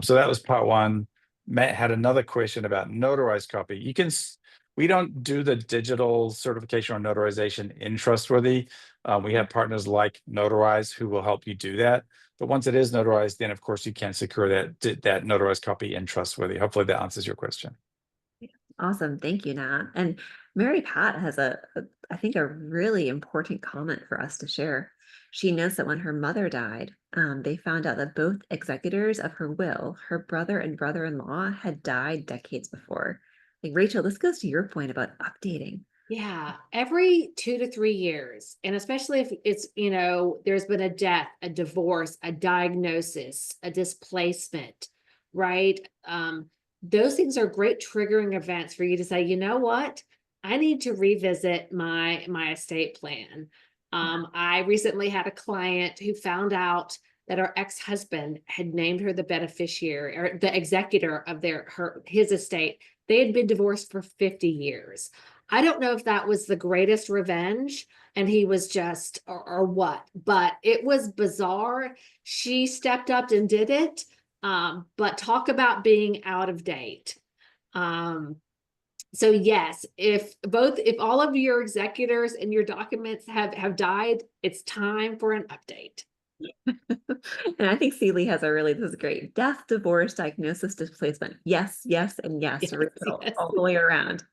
So that was part one. Matt had another question about notarized copy. We don't do the digital certification or notarization in Trustworthy. We have partners like Notarize who will help you do that. But once it is notarized, then of course you can secure that notarized copy in Trustworthy. Hopefully that answers your question. Awesome. Thank you, Nat. And Mary Pat has I think a really important comment for us to share. She notes that when her mother died, they found out that both executors of her will, her brother and brother-in-law, had died decades before. Like, Rachel, this goes to your point about updating. Yeah, every 2 to 3 years. And especially if it's, there's been a death, a divorce, a diagnosis, a displacement, right? Those things are great triggering events for you to say, you know what? I need to revisit my estate plan. I recently had a client who found out that her ex-husband had named her the beneficiary or the executor of his estate. They had been divorced for 50 years. I don't know if that was the greatest revenge and he was just, or what, but it was bizarre. She stepped up and did it. But talk about being out of date. So yes, if all of your executors and your documents have died, it's time for an update. And I think Celie has this is great. Death, divorce, diagnosis, displacement. Yes, yes, and yes, Yes, Rachel, yes. all the way around.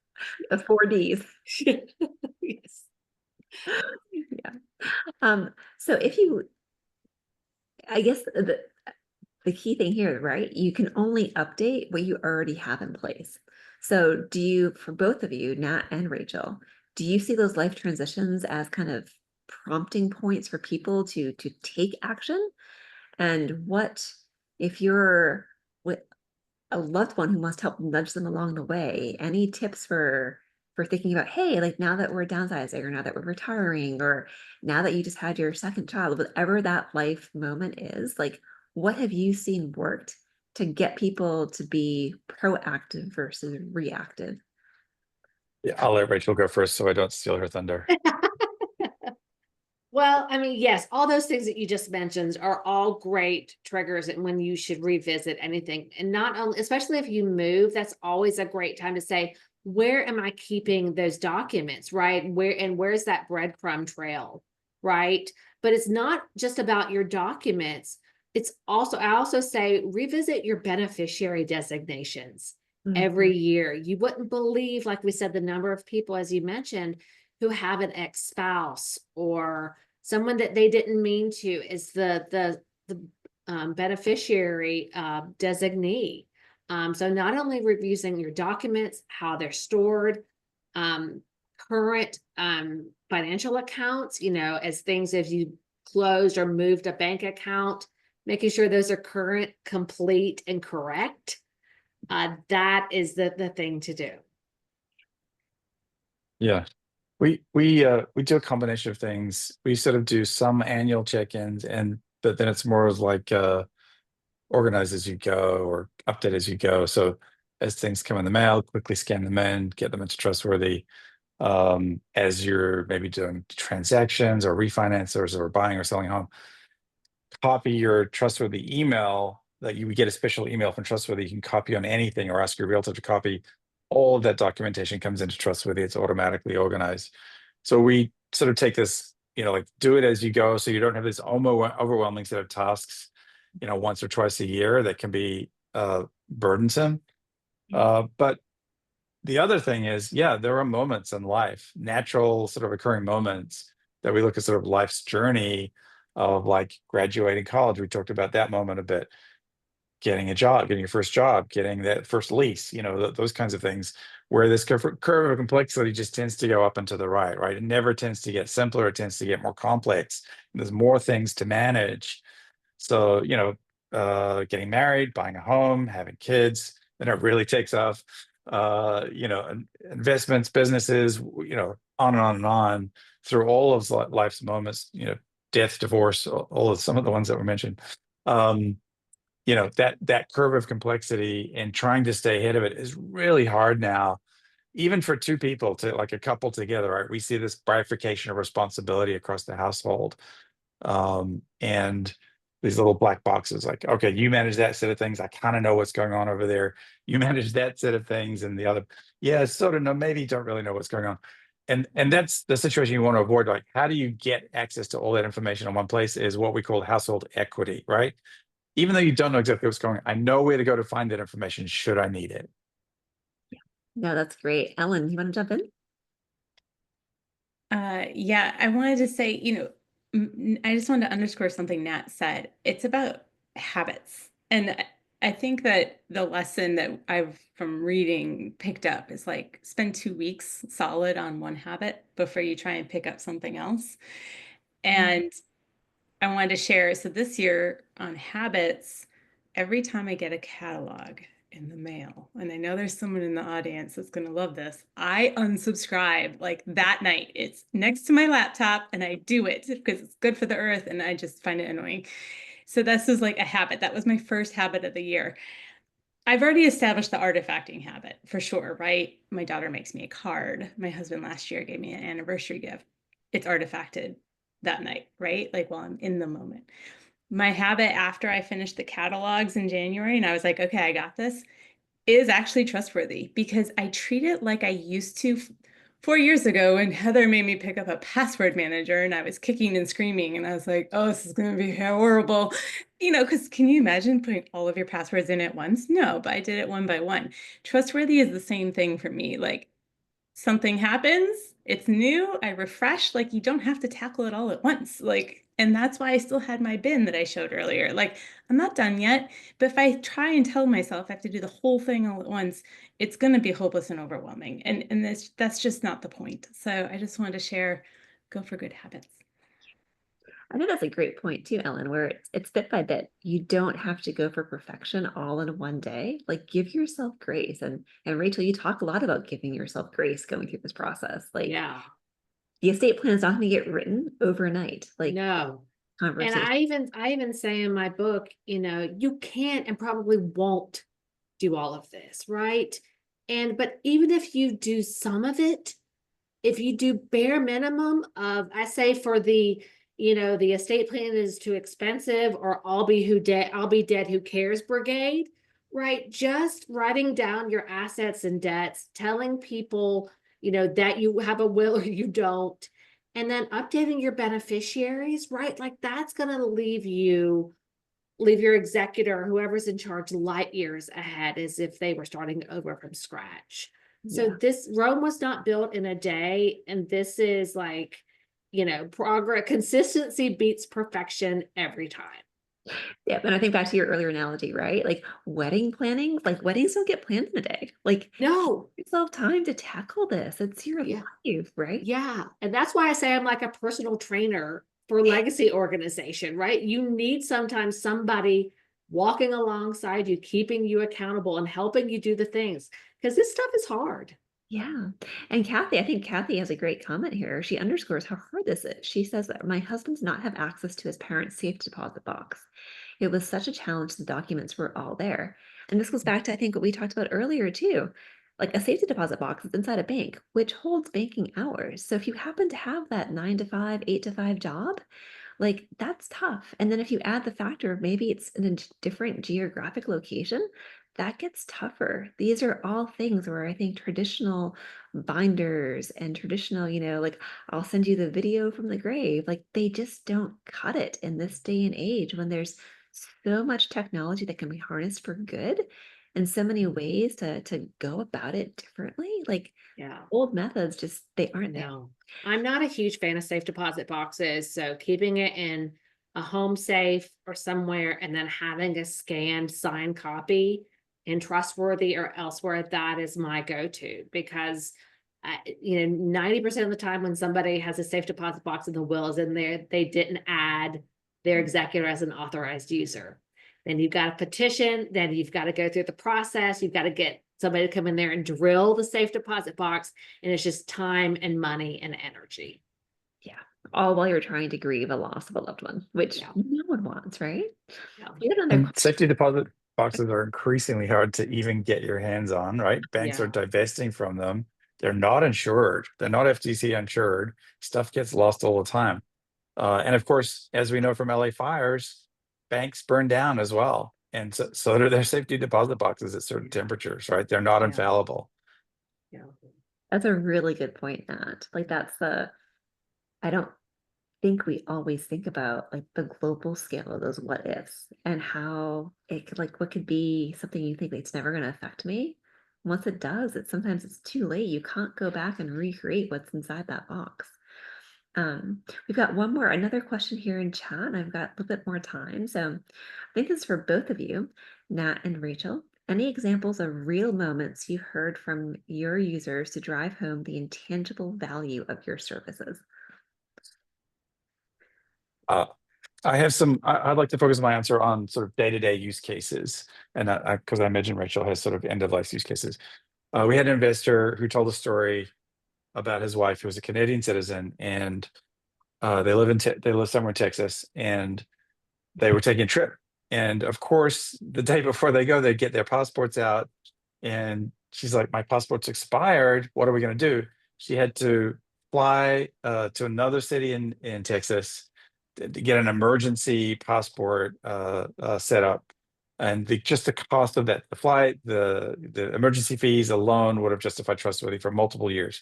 The 4 Ds. Yes. Yeah. So I guess the key thing here, right? You can only update what you already have in place. So for both of you, Nat and Rachel, do you see those life transitions as kind of prompting points for people to take action? And what if you're with a loved one who wants to help nudge them along the way? Any tips for thinking about, hey, like now that we're downsizing, or now that we're retiring, or now that you just had your second child, whatever that life moment is, like, what have you seen worked to get people to be proactive versus reactive? Yeah, I'll let Rachel go first so I don't steal her thunder. Well, I mean, yes, all those things that you just mentioned are all great triggers and when you should revisit anything. And not only, especially if you move, that's always a great time to say, where am I keeping those documents, right? Where's that breadcrumb trail, right? But it's not just about your documents. I also say revisit your beneficiary designations every Mhm. year. You wouldn't believe, like we said, the number of people, as you mentioned, who have an ex-spouse or someone that they didn't mean to is the beneficiary designee. So not only reviewing your documents, how they're stored, current financial accounts, as things if you closed or moved a bank account, making sure those are current, complete, and correct. That is the thing to do. Yeah. We do a combination of things. We sort of do some annual check-ins, but then it's more of like organize as you go or update as you go. So as things come in the mail, quickly scan them in, get them into Trustworthy. As you're maybe doing transactions or refinancers or buying or selling a home, copy your Trustworthy email that you would get a special email from Trustworthy. You can copy on anything or ask your realtor to copy. All of that documentation comes into Trustworthy. It's automatically organized. So we sort of take this, like do it as you go, so you don't have this overwhelming set of tasks, once or twice a year that can be burdensome. But the other thing is, yeah, there are moments in life, natural sort of occurring moments that we look at sort of life's journey of like graduating college. We talked about that moment a bit, getting a job, getting your first job, getting that first lease, those kinds of things where this curve of complexity just tends to go up and to the right? It never tends to get simpler. It tends to get more complex. There's more things to manage. So, getting married, buying a home, having kids, then it really takes off. Investments, businesses, on and on and on through all of life's moments, death, divorce, all of some of the ones that were mentioned. That curve of complexity and trying to stay ahead of it is really hard now, even for two people to like a couple together, right? We see this bifurcation of responsibility across the household. And these little black boxes, like, okay, you manage that set of things. I kind of know what's going on over there. You manage that set of things, and the other, yeah, sort of know, maybe you don't really know what's going on. And that's the situation you want to avoid. Like, how do you get access to all that information in one place is what we call household equity, right? Even though you don't know exactly what's going on, I know where to go to find that information should I need it. No, that's great. Ellen, you want to jump in? Yeah, I wanted to say, I just wanted to underscore something Nat said. It's about habits. And I think that the lesson that I've from reading picked up is like spend 2 weeks solid on one habit before you try and pick up something else. And I wanted to share, so this year on habits, every time I get a catalog in the mail, and I know there's someone in the audience that's going to love this, I unsubscribe like that night. It's next to my laptop and I do it because it's good for the earth and I just find it annoying. So this is like a habit. That was my first habit of the year. I've already established the artifacting habit for sure, right? My daughter makes me a card. My husband last year gave me an anniversary gift. It's artifacted that night, right? Like while I'm in the moment. My habit after I finished the catalogs in January and I was like, okay, I got this, is actually Trustworthy because I treat it like I used to 4 years ago when Heather made me pick up a password manager and I was kicking and screaming and I was like, oh, this is going to be horrible. Because can you imagine putting all of your passwords in at once? No, but I did it one by one. Trustworthy is the same thing for me. Like something happens, it's new, I refresh, like you don't have to tackle it all at once. And that's why I still had my bin that I showed earlier. Like, I'm not done yet, but if I try and tell myself I have to do the whole thing all at once, it's going to be hopeless and overwhelming. And that's just not the point. So I just wanted to share, go for good habits. I think that's a great point too, Ellen, where it's bit by bit. You don't have to go for perfection all in one day. Like give yourself grace. And Rachel, you talk a lot about giving yourself grace going through this process. Like Yeah. the estate plan is not going to get written overnight. Like No. And conversation. I even say in my book, you can't and probably won't do all of this, right? But even if you do some of it, if you do bare minimum of, I say for the estate plan is too expensive, or I'll be dead, who cares brigade, right? Just writing down your assets and debts, telling people, that you have a will or you don't, and then updating your beneficiaries, right? Like that's going to leave you leave your executor, whoever's in charge, light years ahead, as if they were starting over from scratch. So Yeah. this Rome was not built in a day, and this is like, progress, consistency beats perfection every time. Yeah, and I think back to your earlier analogy, right? Like wedding planning, like weddings don't get planned in a day. Like No. give yourself time to tackle this. It's your Yeah. life, right? Yeah. And that's why I say I'm like a personal trainer for legacy organization, right? You need sometimes somebody walking alongside you, keeping you accountable and helping you do the things, because this stuff is hard. Yeah. And Kathy, I think Kathy has a great comment here. She underscores how hard this is. She says that my husband did not have access to his parents' safe deposit box. It was such a challenge. The documents were all there. And this goes back to, I think, what we talked about earlier, too. Like a safety deposit box is inside a bank, which holds banking hours. So if you happen to have that 9 to 5, 8 to 5 job, like that's tough. And then if you add the factor of maybe it's in a different geographic location, that gets tougher. These are all things where I think traditional binders and traditional, like I'll send you the video from the grave, like they just don't cut it in this day and age when there's so much technology that can be harnessed for good and so many ways to go about it differently. Like Yeah. old methods just they aren't there. No, I'm not a huge fan of safe deposit boxes. So keeping it in a home safe or somewhere and then having a scanned signed copy in Trustworthy or elsewhere, that is my go-to, because 90% of the time when somebody has a safe deposit box and the will is in there, they didn't add their executor as an authorized user. Then you've got a petition, then you've got to go through the process, you've got to get somebody to come in there and drill the safe deposit box, and it's just time and money and energy. Yeah. All while you're trying to grieve a loss of a loved one, which Yeah. no one wants, right? Yeah. We had another And question. safety deposit boxes are increasingly hard to even get your hands on, right? Banks are Yeah. divesting from them. They're not insured. They're not FTC insured. Stuff gets lost all the time. And of course, as we know from LA fires, banks burn down as well. And so do their safety deposit boxes at certain temperatures, right? They're not Yeah. infallible. Yeah. That's a really good point, Nat. Like I don't think we always think about like the global scale of those what ifs and how it could like what could be something you think it's never going to affect me. Once it does, sometimes it's too late. You can't go back and recreate what's inside that box. We've got another question here in chat, and I've got a little bit more time. So I think this is for both of you, Nat and Rachel. Any examples of real moments you heard from your users to drive home the intangible value of your services? I have some, I'd like to focus my answer on sort of day-to-day use cases. And because I imagine Rachel has sort of end-of-life use cases. We had an investor who told a story about his wife who was a Canadian citizen, and they live somewhere in Texas, and they were taking a trip. And of course, the day before they go, they get their passports out, and she's like, "My passport's expired. What are we going to do?" She had to fly to another city in Texas to get an emergency passport set up. And just the cost of that, the flight, the emergency fees alone would have justified Trustworthy for multiple years.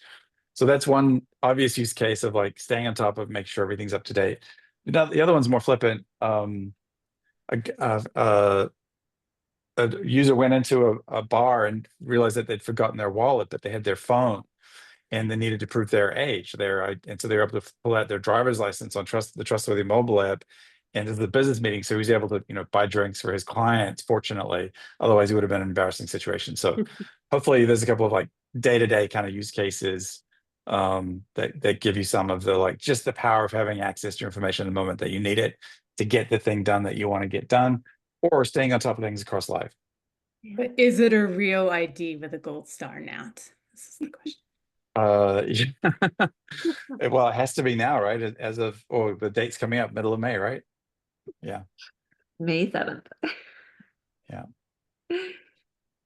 So that's one obvious use case of like staying on top of make sure everything's up to date. Now, the other one's more flippant. A user went into a bar and realized that they'd forgotten their wallet, but they had their phone, and they needed to prove their age. And so they were able to pull out their driver's license on the Trustworthy mobile app. And this is a business meeting, so he was able to, buy drinks for his clients. Fortunately, otherwise it would have been an embarrassing situation. So hopefully, there's a couple of like day-to-day kind of use cases that give you some of the like just the power of having access to your information in the moment that you need it to get the thing done that you want to get done, or staying on top of things across life. But is it a real ID with a gold star, Nat? This is the question. Well, it has to be now, right? As of the date's coming up, middle of May, right? Yeah. May 7th. Yeah.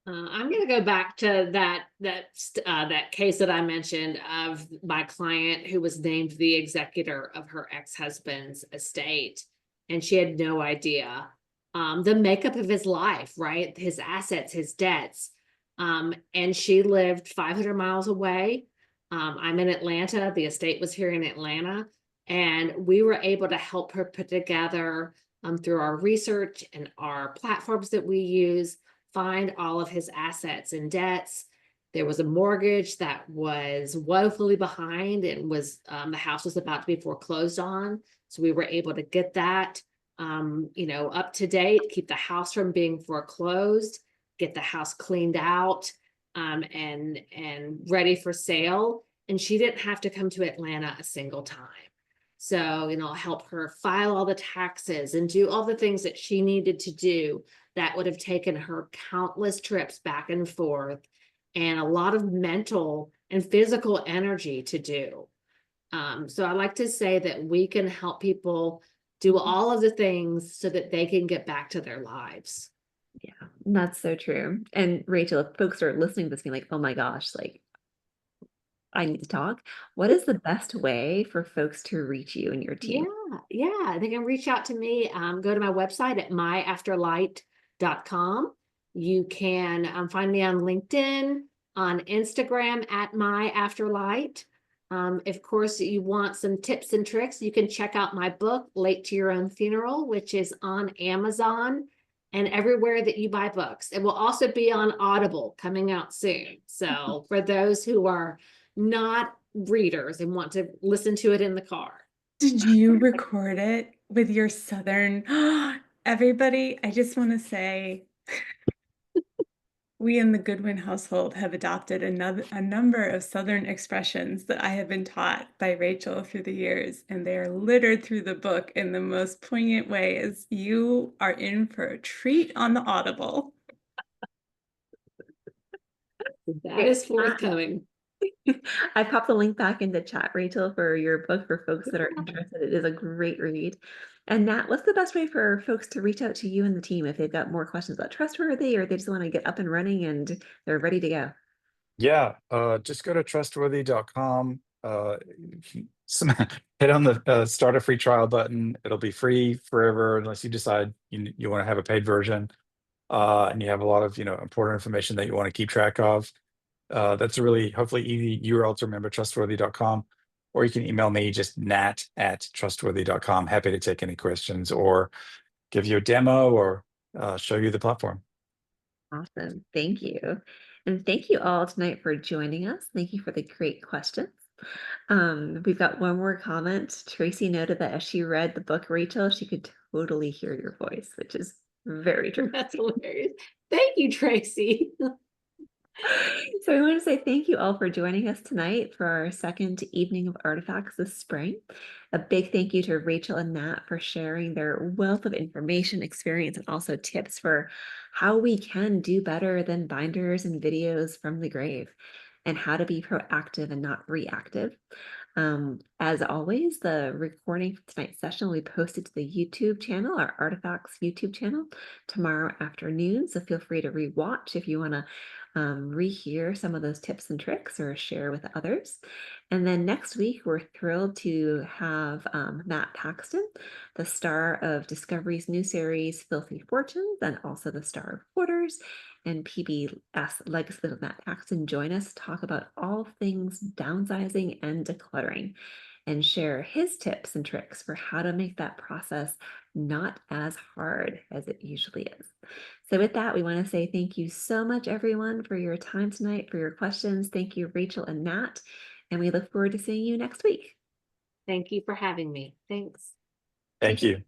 I'm going to go back to that case that I mentioned of my client who was named the executor of her ex-husband's estate, and she had no idea the makeup of his life, right? His assets, his debts. And she lived 500 miles away. I'm in Atlanta. The estate was here in Atlanta, and we were able to help her put together through our research and our platforms that we use, find all of his assets and debts. There was a mortgage that was woefully behind and was the house was about to be foreclosed on. So we were able to get that up to date, keep the house from being foreclosed, get the house cleaned out and ready for sale. And she didn't have to come to Atlanta a single time. So, help her file all the taxes and do all the things that she needed to do that would have taken her countless trips back and forth and a lot of mental and physical energy to do. So I like to say that we can help people do all of the things so that they can get back to their lives. Yeah, that's so true. And Rachel, if folks are listening to this being like, oh my gosh, like I need to talk, what is the best way for folks to reach you and your team? Yeah, they can reach out to me. Go to my website at myafterlight.com. You can find me on LinkedIn, on Instagram at myafterlight. Of course, you want some tips and tricks, you can check out my book, Late to Your Own Funeral, which is on Amazon and everywhere that you buy books. It will also be on Audible coming out soon. So for those who are not readers and want to listen to it in the car. Did you record it with your Southern? Everybody, I just want to say, we in the Goodwin household have adopted a number of Southern expressions that I have been taught by Rachel through the years, and they are littered through the book in the most poignant ways. You are in for a treat on the Audible. That is forthcoming. I popped the link back into chat, Rachel, for your book for folks that are interested. It is a great read. And Nat, what's the best way for folks to reach out to you and the team if they've got more questions about Trustworthy or they just want to get up and running and they're ready to go? Yeah, just go to trustworthy.com. Hit on the start a free trial button. It'll be free forever unless you decide you want to have a paid version. And you have a lot of important information that you want to keep track of. That's a really hopefully easy URL to remember, trustworthy.com. Or you can email me, just nat@trustworthy.com. Happy to take any questions or give you a demo or show you the platform. Awesome. Thank you. And thank you all tonight for joining us. Thank you for the great questions. We've got one more comment. Tracy noted that as she read the book, Rachel, she could totally hear your voice, which is very true. That's hilarious. Thank you, Tracy. So I want to say thank you all for joining us tonight for our second evening of Artifacts this spring. A big thank you to Rachel and Nat for sharing their wealth of information, experience, and also tips for how we can do better than binders and videos from the grave and how to be proactive and not reactive. As always, the recording for tonight's session will be posted to the YouTube channel, our Artifacts YouTube channel, tomorrow afternoon. So feel free to rewatch if you want to rehear some of those tips and tricks or share with others. And then next week, we're thrilled to have Matt Paxton, the star of Discovery's new series, Filthy Fortunes, and also the star of Hoarders and PBS Legacy of Matt Paxton, join us to talk about all things downsizing and decluttering and share his tips and tricks for how to make that process not as hard as it usually is. So with that, we want to say thank you so much, everyone, for your time tonight, for your questions. Thank you, Rachel and Nat, and we look forward to seeing you next week. Thank you for having me. Thanks. Thank you.